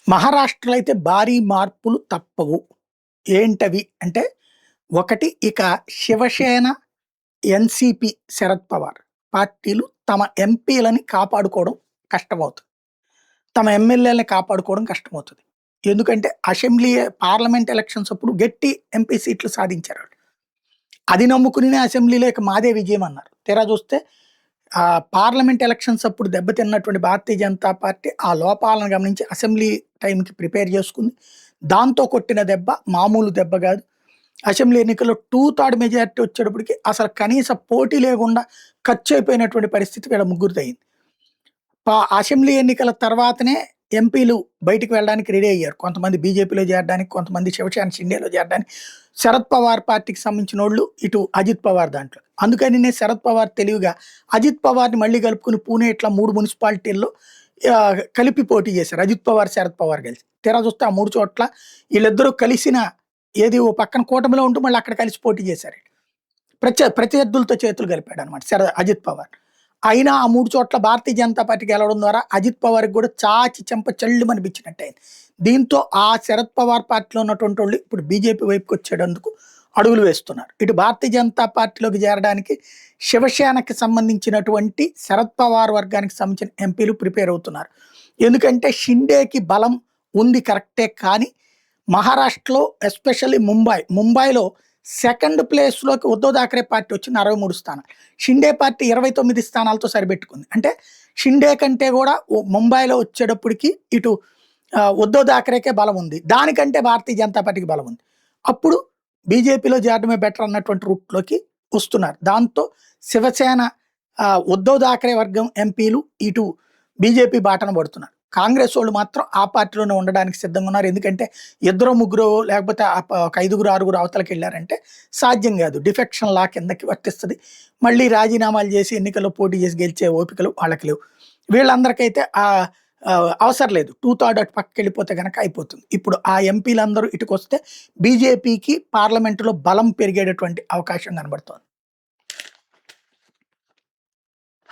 మహారాష్ట్రలో అయితే భారీ మార్పులు తప్పవు. ఏంటవి అంటే, ఒకటి ఇక శివసేన, ఎన్‌సీపీ శరద్ పవార్ పార్టీలు తమ ఎంపీలని కాపాడుకోవడం కష్టమవుతుంది. తమ ఎమ్మెల్యేలని కాపాడుకోవడం కష్టమవుతది. ఎందుకంటే అసెంబ్లీ, పార్లమెంట్ ఎలక్షన్స్ అప్పుడు గట్టి ఎంపీ సీట్లు సాధించారాళ్ళు. అది నమ్ముకునినే అసెంబ్లీలో ఇక మాదే విజయం అన్నారు. తీరా చూస్తే పార్లమెంట్ ఎలక్షన్స్ అప్పుడు దెబ్బతిన్నటువంటి భారతీయ జనతా పార్టీ ఆ లోపాలను గమనించి అసెంబ్లీ టైంకి ప్రిపేర్ చేసుకుంది. దాంతో కొట్టిన దెబ్బ మామూలు దెబ్బ కాదు. అసెంబ్లీ ఎన్నికల్లో 2/3 మెజారిటీ వచ్చేటప్పటికి అసలు కనీస పోటీ లేకుండా ఖర్చయిపోయినటువంటి పరిస్థితి వీళ్ళ ముగ్గురిదయింది. అసెంబ్లీ ఎన్నికల తర్వాతనే ఎంపీలు బయటికి వెళ్ళడానికి రెడీ అయ్యారు. కొంతమంది బీజేపీలో చేరడానికి, కొంతమంది శివసేన షిండేలో చేరడానికి. శరద్ పవార్ పార్టీకి సంబంధించినోళ్ళు ఇటు అజిత్ పవార్ దాంట్లో. అందుకనినే శరద్ పవార్ తెలివిగా అజిత్ పవార్‌ని మళ్ళీ కలుపుకొని పూణే ఇట్లా 3 మున్సిపాలిటీల్లో కలిపి పోటీ చేశారు. అజిత్ పవార్, శరద్ పవార్ కలిసి. తీరా చూస్తే ఆ 3 చోట్ల వీళ్ళిద్దరూ కలిసిన ఏది ఓ పక్కన కూటమిలో ఉంటూ మళ్ళీ అక్కడ కలిసి పోటీ చేశారు. ప్రత్యర్థులతో చేతులు కలిపాడనమాట అజిత్ పవార్. అయినా ఆ 3 చోట్ల భారతీయ జనతా పార్టీ గెలవడం ద్వారా అజిత్ పవార్‌కి కూడా చాచి చెంప చెల్లుమనిపించినట్టయింది. దీంతో ఆ శరద్ పవార్ పార్టీలో ఉన్నటువంటి వాళ్ళు ఇప్పుడు బీజేపీ వైపుకి వచ్చేటందుకు అడుగులు వేస్తున్నారు. ఇటు భారతీయ జనతా పార్టీలోకి చేరడానికి శివసేనకి సంబంధించినటువంటి శరద్ పవార్ వర్గానికి సంబంధించిన ఎంపీలు ప్రిపేర్ అవుతున్నారు. ఎందుకంటే షిండేకి బలం ఉంది కరెక్టే, కానీ మహారాష్ట్రలో ఎస్పెషల్లీ ముంబైలో సెకండ్ ప్లేస్‌లోకి ఉద్ధవ్ థాకరే పార్టీ వచ్చింది 63 స్థానాలు. షిండే పార్టీ 29 స్థానాలతో సరిపెట్టుకుంది. అంటే షిండే కంటే కూడా ముంబైలో వచ్చేటప్పటికి ఇటు ఉద్ధవ్ థాకరేకే బలం ఉంది. దానికంటే భారతీయ జనతా పార్టీకి బలం ఉంది. అప్పుడు బీజేపీలో చేరడమే బెటర్ అన్నటువంటి రూట్‌లోకి వస్తున్నారు. దాంతో శివసేన, ఉద్ధవ్ థాకరే వర్గం ఎంపీలు ఇటు బీజేపీ బాటన పడుతున్నారు. కాంగ్రెస్ వాళ్ళు మాత్రం ఆ పార్టీలోనే ఉండడానికి సిద్ధంగా ఉన్నారు. ఎందుకంటే ఇద్దరో ముగ్గురో లేకపోతే ఒక 5గురు, 6గురు అవతలకి వెళ్ళారంటే సాధ్యం కాదు. డిఫెక్షన్ లా కిందకి వర్తిస్తుంది. మళ్ళీ రాజీనామాలు చేసి ఎన్నికల్లో పోటీ చేసి గెలిచే ఓపికలు వాళ్ళకి లేవు. వీళ్ళందరికైతే అవసరం లేదు. 2/3 అటు పక్కకి వెళ్ళిపోతే గనక అయిపోతుంది. ఇప్పుడు ఆ ఎంపీలందరూ ఇటుకొస్తే బీజేపీకి పార్లమెంటులో బలం పెరిగేటటువంటి అవకాశం కనబడుతోంది.